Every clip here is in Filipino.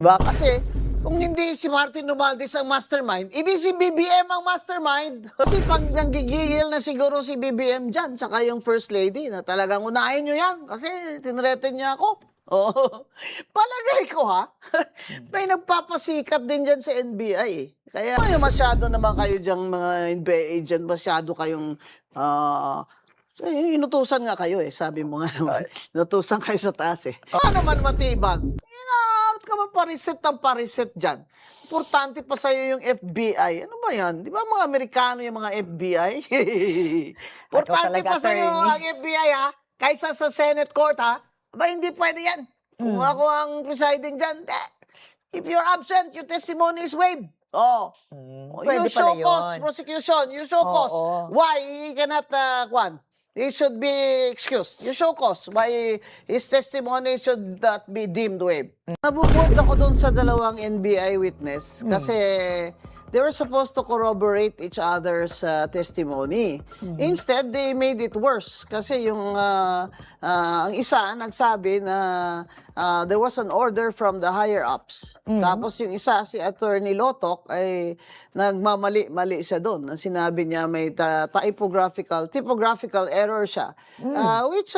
Diba? Kasi kung hindi si Martin Romualdez ang mastermind, hindi si BBM ang mastermind. Kasi pag nanggigigil na siguro si BBM dyan, saka yung First Lady, na talagang unahin nyo yan kasi tinreten niya ako. Oh, palagay ko ha, may nagpapasikat din dyan sa NBI eh. Kaya masyado naman kayo dyan mga NBI agent, masyado kayong inutusan nga kayo eh, sabi mo nga naman. Inutusan kayo sa taas eh. Ano naman matibag? Ba't ka pariset ng pariset dyan? Importante pa sa'yo yung FBI. Ano ba yan? Di ba mga Amerikano yung mga FBI? Importante pa sa'yo ang FBI ha? Kaysa sa Senate Court ha? Ba hindi pwede yan. Kung ako ang presiding dyan, if you're absent, your testimony is waived. Oh. Pwede You show pala cause, yun. prosecution. You show cause. Why he cannot, he should be excused. You show cause. Why his testimony should not be deemed waived. Nabubuod ako doon sa dalawang NBI witness kasi they were supposed to corroborate each other's testimony. Instead, they made it worse kasi yung ang isa nagsabi na there was an order from the higher-ups. Tapos yung isa, si Attorney Lotok, ay nagmamali-mali siya doon. Sinabi niya may typographical error siya, which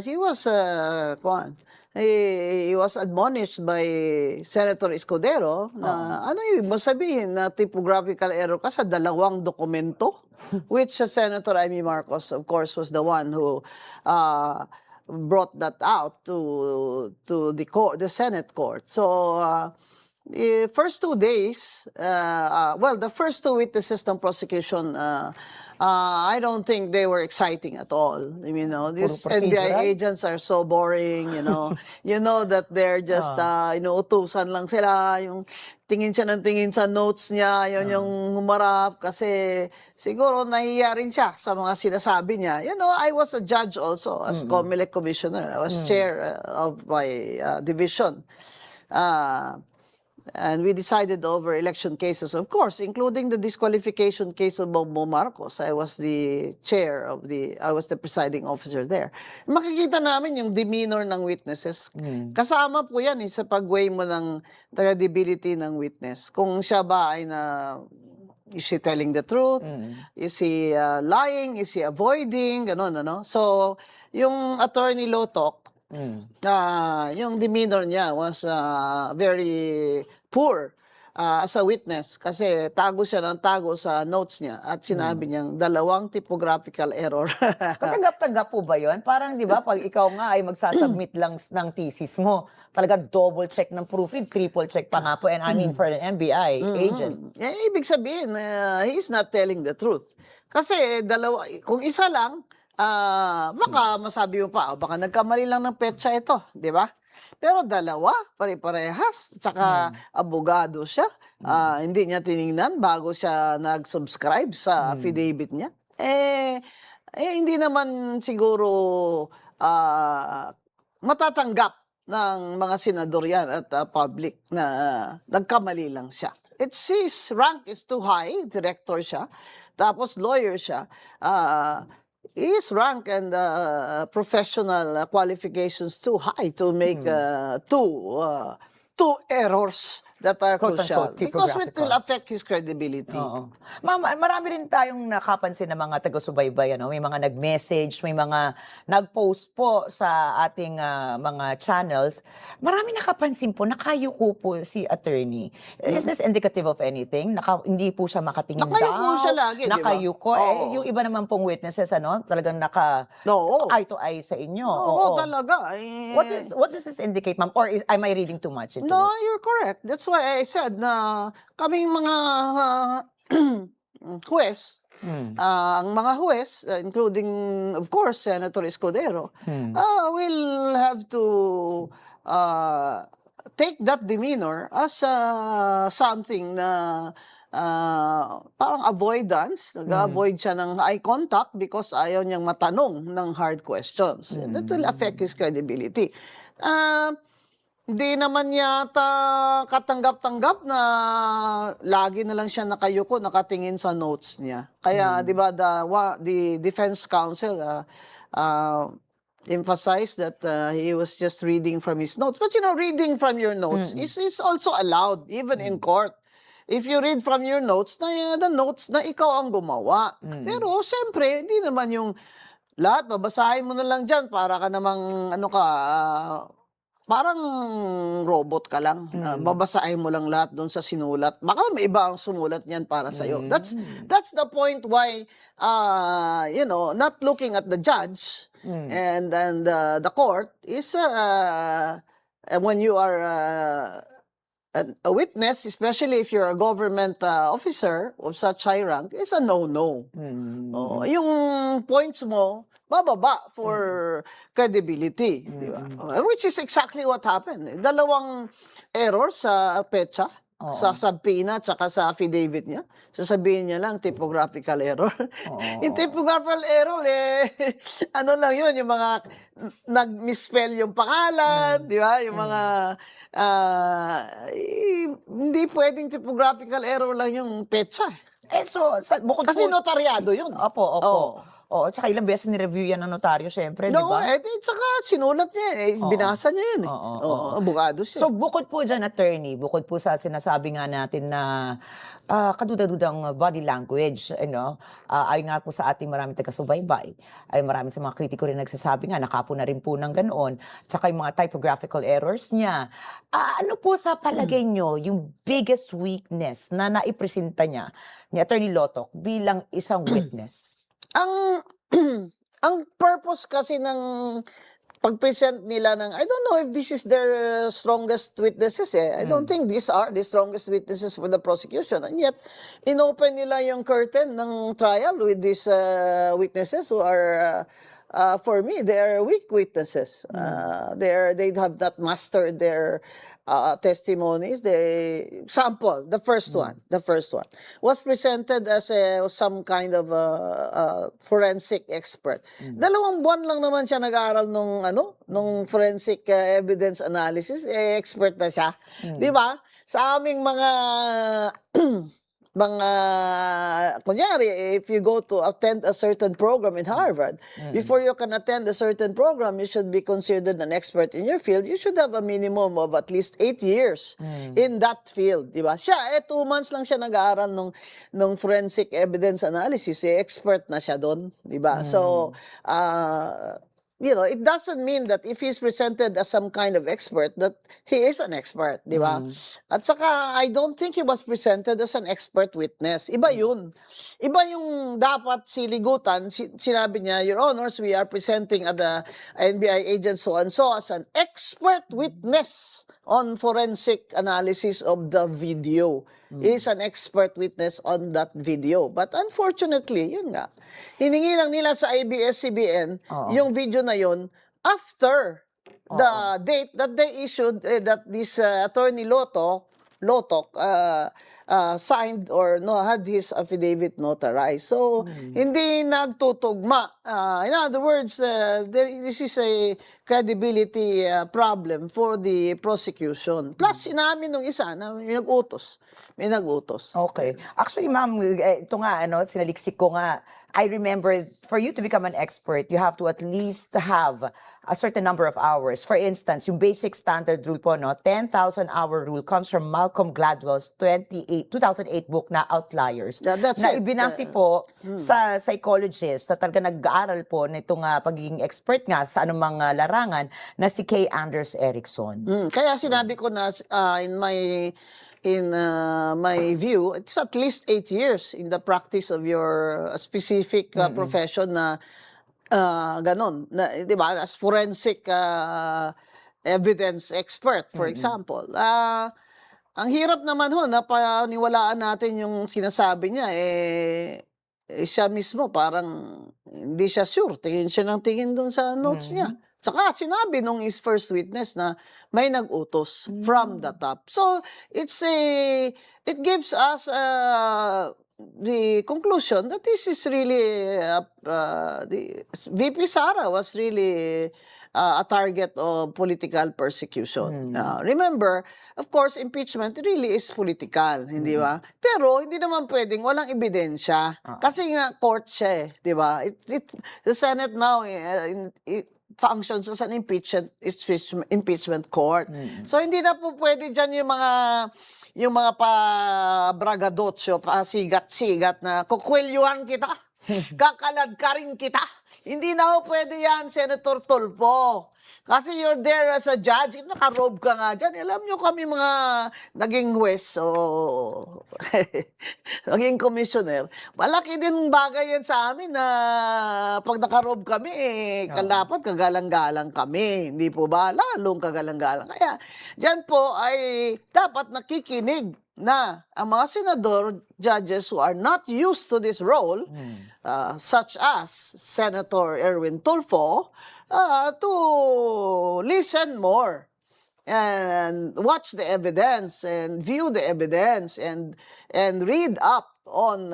he was, he was admonished by Senator Escudero na ano yung masabihin na typographical error ka sa dalawang dokumento, which Senator Amy Marcos, of course, was the one who brought that out to the Senate court. So the first 2 days, the first 2 witnesses ng prosecution, I don't think they were exciting at all. I mean, these NBI agents are so boring, You know that they're just, inuutusan lang sila. Yung tingin siya ng tingin sa notes niya, yun yung humarap. Kasi siguro nahiya rin siya sa mga sinasabi niya. I was a judge also as COMELEC commissioner. I was chair of my division. And we decided over election cases, of course, including the disqualification case of Bongbong Marcos. I was the presiding officer there. Makikita namin yung demeanor ng witnesses. Kasama po yan sa pag-weigh mo ng credibility ng witness. Kung siya ba ay is he telling the truth? Is he lying? Is he avoiding? Ganon, ano? So, yung Attorney Lotok, yung demeanor niya was very poor as a witness kasi tago siya ng tago sa notes niya at sinabi niyang dalawang typographical error. Katanggap-tanggap po ba yun? Parang di ba pag ikaw nga ay magsasubmit lang ng thesis mo, talagang double check ng proofread, triple check pa nga po. And I mean for an NBI agent. Ibig sabihin, he's not telling the truth. Kasi kung isa lang, baka masabi mo pa, baka nagkamali lang ng petsa ito, di ba? Pero dalawa, pare-parehas, tsaka abogado siya, hindi niya tiningnan bago siya nag-subscribe sa affidavit niya. Hindi naman siguro matatanggap ng mga senador yan at public na nagkamali lang siya. His rank is too high, director siya, tapos lawyer siya. His rank and professional qualifications too high to make two errors that are crucial because it will affect his credibility. Ma'am, marami rin tayong nakapansin ng mga taga-subaybay. May mga nag-message, may mga nag-post po sa ating mga channels. Marami nakapansin po, nakayuko po si attorney. Is this indicative of anything? Hindi po siya makatingin Nakayuko siya lagi, di ba? Nakayuko. Yung iba naman pong witnesses, talagang eye to eye sa inyo. Oo, talaga. What does this indicate, ma'am? Or am I reading too much into No, it? you're correct. That's why I said na kaming mga huwes, ang mga huwes, including, of course, Senator Escudero, will have to take that demeanor as something na parang avoidance. Nag-avoid siya ng eye contact because ayaw niyang matanong ng hard questions. And that will affect his credibility. Hindi naman yata katanggap-tanggap na lagi na lang siya nakayuko, nakatingin sa notes niya. Kaya, di ba, the defense counsel emphasized that he was just reading from his notes. But reading from your notes is also allowed, even in court. If you read from your notes, the notes na ikaw ang gumawa. Pero, syempre, hindi naman yung lahat, babasahin mo na lang dyan para ka namang, parang robot ka lang. Babasahin mo lang lahat doon sa sinulat. Baka may iba ang sumulat niyan para sa'yo. That's the point why, not looking at the judge and the court is when you are a witness, especially if you're a government officer of such high rank, is a no-no. Yung points mo, bababa for credibility. Di ba? Which is exactly what happened. Dalawang errors sa petsa, sa subpoena, tsaka sa affidavit niya. Sasabihin niya lang, typographical error. Yung typographical error, ano lang yun, yung mga nag-misspell yung pangalan, di ba? Yung mga hindi pwedeng typographical error lang yung petsa. Bukod Kasi po, notaryado yun. opo. Oo, tsaka ilang beses ni-review yan ng notaryo, syempre, di No, ba? tsaka sinulat niya binasa niya yun abogado siya. So, bukod po dyan, attorney, bukod po sa sinasabi nga natin na kaduda-dudang body language, ayon nga po sa ating maraming taga-subaybay, ay marami sa mga kritiko rin nagsasabi nga, nakapo na rin po ng ganoon, tsaka yung mga typographical errors niya. Ano po sa palagay nyo yung biggest weakness na naipresenta niya ni Attorney Lotoc bilang isang witness? Ang ang purpose kasi ng pag-present nila ng, I don't know if this is their strongest witnesses I don't think these are the strongest witnesses for the prosecution. And yet, inopen nila yung curtain ng trial with these witnesses who are, for me, they are weak witnesses. They have not mastered their testimonies. The first one was presented as some kind of forensic expert. 2 buwan lang naman siya nag-aaral nung forensic evidence analysis, expert na siya. Di ba? Sa aming kunyari, if you go to attend a certain program in Harvard, before you can attend a certain program, you should be considered an expert in your field. You should have a minimum of at least 8 years in that field. Diba? Siya, 2 months lang siya nag-aaral nung forensic evidence analysis. Expert na siya doon. Diba? So, it doesn't mean that if he's presented as some kind of expert, that he is an expert, di ba? At saka, I don't think he was presented as an expert witness. Iba yun. Iba yung dapat siligutan. Sinabi niya, Your Honors, we are presenting at the NBI agent so-and-so as an expert witness on forensic analysis of the video. He is an expert witness on that video. But unfortunately, yun nga, hiningi lang nila sa ABS-CBN yung video na yun after the date that they issued, that this Attorney Lotoc signed or had his affidavit notarized. So, hindi nagtutugma. In other words, this is a credibility problem for the prosecution. Plus, sinabi nung isa na may nag-utos. Okay. Actually, ma'am, ito nga, sinaliksik ko nga, I remember, for you to become an expert, you have to at least have a certain number of hours. For instance, yung basic standard rule po, 10,000-hour rule comes from Malcolm Gladwell's 2008 book na Outliers. Yeah, that's na it. ibinase po sa psychologist na talaga nag-aaral po nitong pagiging expert nga sa anumang larangan na si Kay Anders Erickson. Kaya sinabi ko na in my view, it's at least 8 years in the practice of your specific profession na ganon. Na, di ba? As forensic evidence expert, for example. Ang hirap naman na paniwalaan natin yung sinasabi niya, siya mismo parang hindi siya sure. Tingin siya ng tingin doon sa notes niya. Tsaka sinabi nung his first witness na may nag-utos from the top. So, it gives us the conclusion that this is really, VP Sara was really a target of political persecution. Remember, of course, impeachment really is political, hindi ba? Pero hindi naman pwedeng walang ebidensya. Kasi nga court siya, di ba? The Senate now functions as an impeachment court. So hindi na po pwede diyan yung mga pa-bragadotso, pa-sigat-sigat na kukwelyuhan kita, kakaladkarin kita. Hindi na po pwede yan, Senator Tulfo. Kasi you're there as a judge, nakarobe ka nga dyan. Alam nyo kami mga naging huwes o naging commissioner, malaki din bagay yan sa amin na pag nakarobe kami, dapat kagalang-galang kami. Hindi po ba? Lalong kagalang-galang. Kaya dyan po ay dapat nakikinig na ang mga senador, judges who are not used to this role, such as Senator Erwin Tulfo, to listen more and watch the evidence and view the evidence and read up on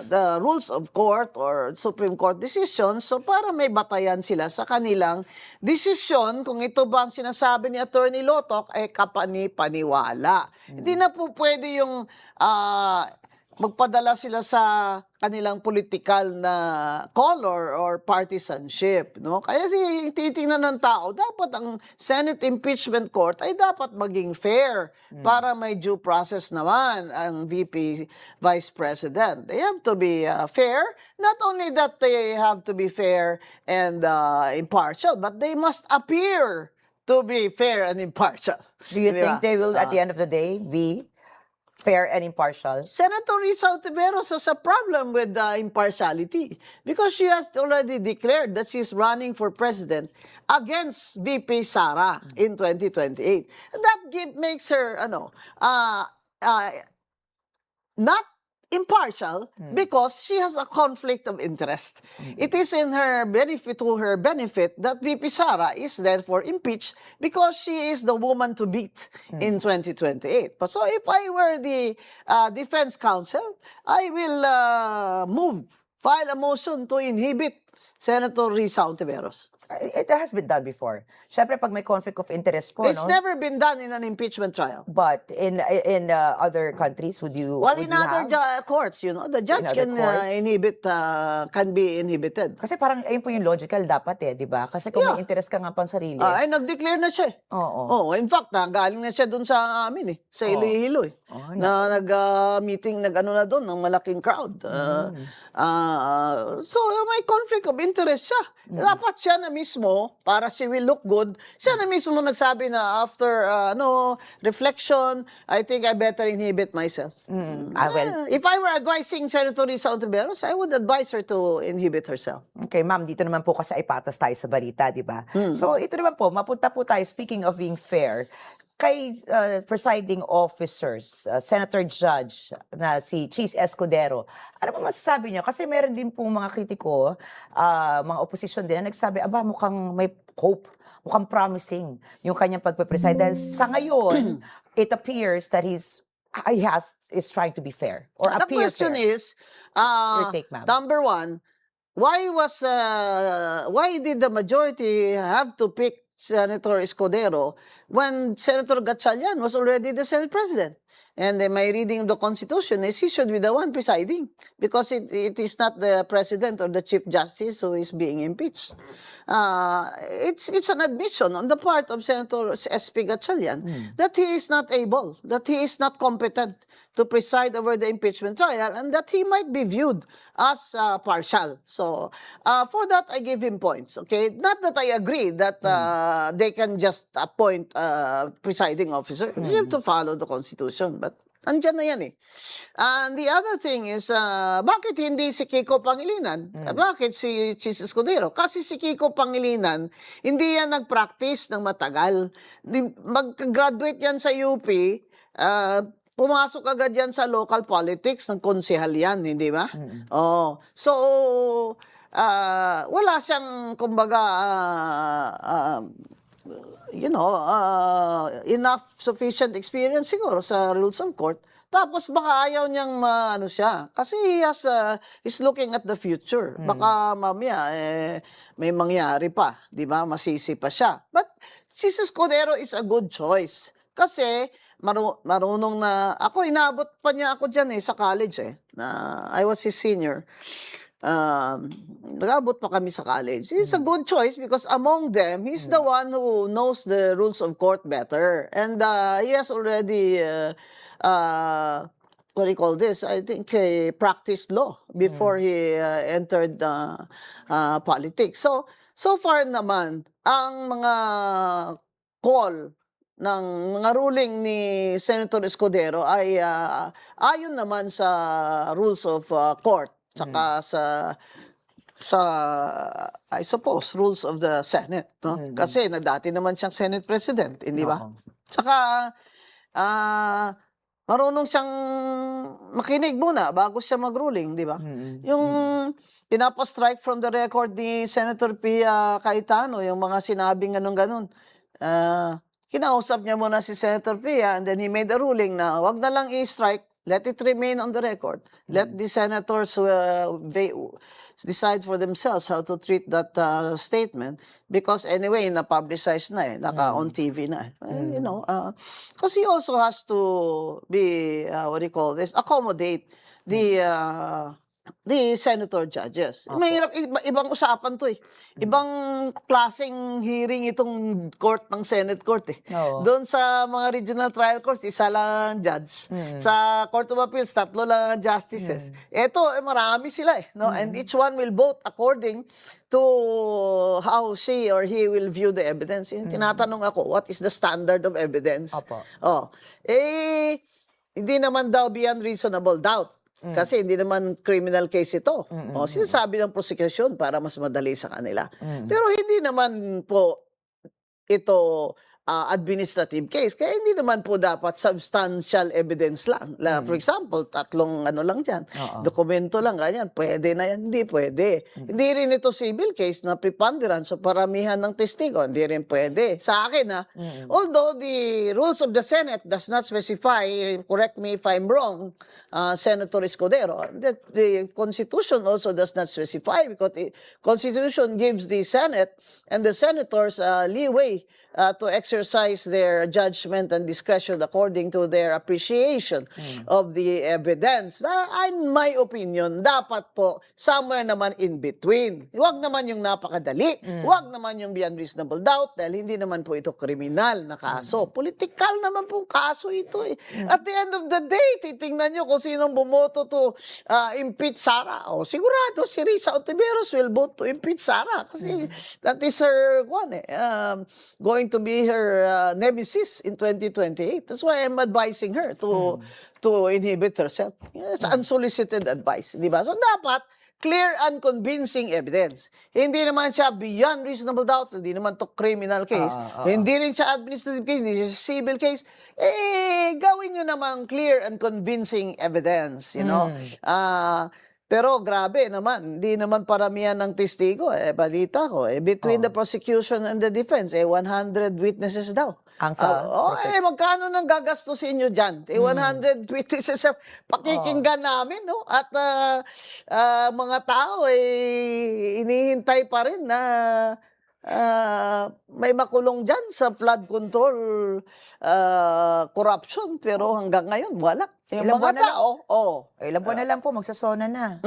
the rules of court or Supreme Court decisions, so para may batayan sila sa kanilang desisyon kung ito ba ang sinasabi ni Attorney Lotok ay kapani-paniwala. Hindi na po pwede yung magpadala sila sa kanilang political na color or partisanship, no? Kaya titingnan ng tao, dapat ang Senate Impeachment Court ay dapat maging fair para may due process naman ang VP Vice President. They have to be fair. Not only that they have to be fair and impartial, but they must appear to be fair and impartial. Do you Di think ba? they will, at the end of the day, be fair and impartial? Senator Risa Ontiveros has a problem with impartiality because she has already declared that she's running for president against VP Sara in 2028. That makes her not impartial because she has a conflict of interest. It is in her benefit, to her benefit, that VP Sara is therefore impeached because she is the woman to beat in 2028. But so if I were the defense counsel, I will file a motion to inhibit Senator Risa Ontiveros. It has been done before. Siyempre, pag may conflict of interest po, It's no? never been done in an impeachment trial. But in other countries, would you Well, would in you other have? courts, the judge other courts? can be inhibited. Kasi parang ayun po yung logical dapat di ba? Kasi kung may interest ka nga pang sarili. Ay, nag-declare na siya. Oo. In fact, galing na siya dun sa amin sa Iloilo na nag-meeting, nag-ano na dun, ng malaking crowd. So, may conflict of interest siya. Dapat siya na mismo, para she will look good, siya na mismo nagsabi na after reflection, I think I better inhibit myself. Well, If I were advising Senator Risa Ontiveros, I would advise her to inhibit herself. okay, ma'am, dito naman po kasi ay patas tayo sa balita, di ba? So, ito naman po, mapunta po tayo, speaking of being fair, kay presiding officers, Senator Judge na si Chis Escudero, ano ba masasabi niyo? Kasi meron din pong mga kritiko, mga opposition din na nagsabi, mukhang may hope, mukhang promising yung kanyang pagpe-preside. Dahil sa ngayon, it appears that is trying to be fair or The appear question fair. is, Your take, ma'am. number one, why did the majority have to pick Senator Escudero when Senator Gatchalian was already the Senate President? And my reading of the Constitution is he should be the one presiding because it is not the President or the Chief Justice who is being impeached. It's an admission on the part of Senator S.P. Gatchalian that he is not able, that he is not competent to preside over the impeachment trial and that he might be viewed as partial. So, for that, I give him points, okay? Not that I agree that they can just appoint presiding officer. You have to follow the Constitution, but andyan na yan eh. And the other thing is, bakit hindi si Kiko Pangilinan? Bakit si Chis Escudero? Kasi si Kiko Pangilinan, hindi yan nag-practice ng matagal. Mag-graduate yan sa UP, pumasok agad yan sa local politics, ng konsehal yan, hindi ba? So, wala siyang, kumbaga, enough sufficient experience siguro sa rules of court. Tapos baka ayaw niyang siya. Kasi he's looking at the future. Baka mamaya may mangyari pa, 'di ba? Masisi pa siya. But si Escudero is a good choice. Kasi marunong na ako, inabot pa niya ako diyan sa college na I was his senior. nag-abot pa kami sa college. It's a good choice because among them, he's the one who knows the rules of court better. And he has already, what do you call this? I think he practiced law before he entered politics. So far naman, ang mga call ng mga ruling ni Senator Escudero ay ayon naman sa rules of court tsaka sa I suppose rules of the Senate, no? Kasi dati naman siyang Senate President, hindi ba? Oo. Tsaka marunong siyang makinig muna bago siya mag-ruling, di ba? Yung pinapa-strike from the record ni Senator Pia Cayetano, yung mga sinabing ganun-ganun. Kinausap niya muna si Senator Pia and then he made a ruling na wag na lang i-strike, let it remain on the record. Let the senators decide for themselves how to treat that statement because anyway, na-publicize na naka-on TV na you know, because he also has to be, what do you call this, accommodate the senator judges. Mahirap, ibang usapan to Ibang klaseng hearing itong court ng Senate court Oo. Doon sa mga regional trial courts, isa lang judge. Sa Court of Appeals, 3 lang ang justices. Ito, marami sila no? And each one will vote according to how she or he will view the evidence. Yung tinatanong ako, what is the standard of evidence? Opo. Hindi naman daw beyond reasonable doubt. Kasi hindi naman criminal case ito. Sinasabi ng prosecution para mas madali sa kanila. Pero hindi naman po ito administrative case. Kaya hindi naman po dapat substantial evidence lang. For example, 3 lang dyan. Dokumento lang, ganyan. Pwede na yan. Hindi pwede. Hindi rin ito civil case na preponderance o paramihan ng testigo. Hindi rin pwede. Sa akin, although the rules of the Senate does not specify, correct me if I'm wrong, Senator Escudero, that the Constitution also does not specify because the Constitution gives the Senate and the senators leeway to exercise their judgment and discretion according to their appreciation of the evidence. In my opinion, dapat po somewhere naman in between. Huwag naman yung napakadali. Huwag naman yung beyond reasonable doubt dahil hindi naman po ito kriminal na kaso. Political naman po kaso ito At the end of the day, titingnan nyo kung sinong bumoto to impeach Sara. Sigurado si Risa Ontiveros will vote to impeach Sara kasi that is her going to be her nemesis in 2028. That's why I'm advising her to inhibit herself. It's unsolicited advice, di ba? So dapat clear and convincing evidence. Hindi naman siya beyond reasonable doubt, hindi naman to criminal case, hindi rin siya administrative case, hindi siya civil case. Gawin nyo naman clear and convincing evidence, you know. Pero grabe naman, hindi naman paramihan ng testigo. Balita ko, between the prosecution and the defense, 100 witnesses daw. Ang sa Magkano nang gagastusin nyo dyan? 100 witnesses pakikinggan namin, no? At mga tao, inihintay pa rin na may makulong dyan sa flood control corruption. Pero hanggang ngayon, wala. Yung Ilang mga buwan na lang? tao, Ilang buwan na lang po, magsasona na.